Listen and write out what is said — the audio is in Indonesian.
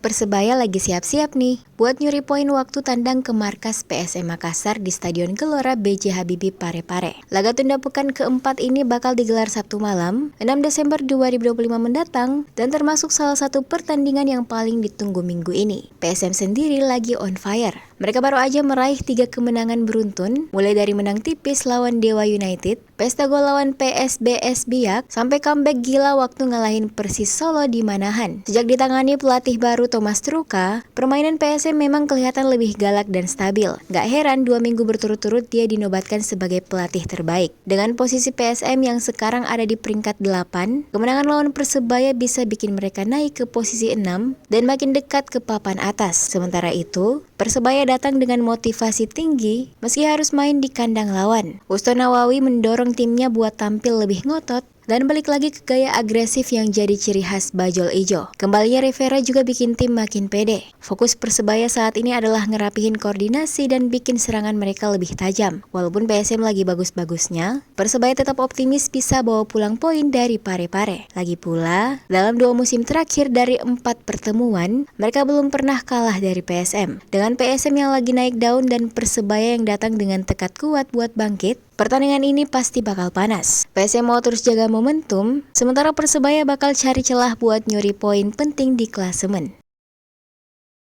Persebaya lagi siap-siap nih buat nyuri poin waktu tandang ke markas PSM Makassar di Stadion Gelora B.J. Habibie Parepare. Laga tunda pekan keempat ini bakal digelar Sabtu malam, 6 Desember 2025 mendatang, dan termasuk salah satu pertandingan yang paling ditunggu minggu ini. PSM sendiri lagi on fire. Mereka baru aja meraih 3 kemenangan beruntun, mulai dari menang tipis lawan Dewa United, pesta gol lawan PSBS Biak, sampai comeback gila waktu ngalahin Persis Solo di Manahan. Sejak ditangani pelatih baru Thomas Truka, permainan PSM memang kelihatan lebih galak dan stabil. Gak heran 2 minggu berturut-turut dia dinobatkan sebagai pelatih terbaik. Dengan posisi PSM yang sekarang ada di peringkat 8, kemenangan lawan Persebaya bisa bikin mereka naik ke posisi 6 dan makin dekat ke papan atas. Sementara itu, Persebaya datang dengan motivasi tinggi meski harus main di kandang lawan. Usto Nawawi mendorong timnya buat tampil lebih ngotot dan balik lagi ke gaya agresif yang jadi ciri khas Bajul Ijo. Kembalinya Rivera juga bikin tim makin pede. Fokus Persebaya saat ini adalah ngerapihin koordinasi dan bikin serangan mereka lebih tajam. Walaupun PSM lagi bagus-bagusnya, Persebaya tetap optimis bisa bawa pulang poin dari Parepare. Lagi pula, dalam 2 musim terakhir dari 4 pertemuan, mereka belum pernah kalah dari PSM. Dengan PSM yang lagi naik daun dan Persebaya yang datang dengan tekad kuat buat bangkit, pertandingan ini pasti bakal panas. PSM mau terus jaga momentum, sementara Persebaya bakal cari celah buat nyuri poin penting di klasemen.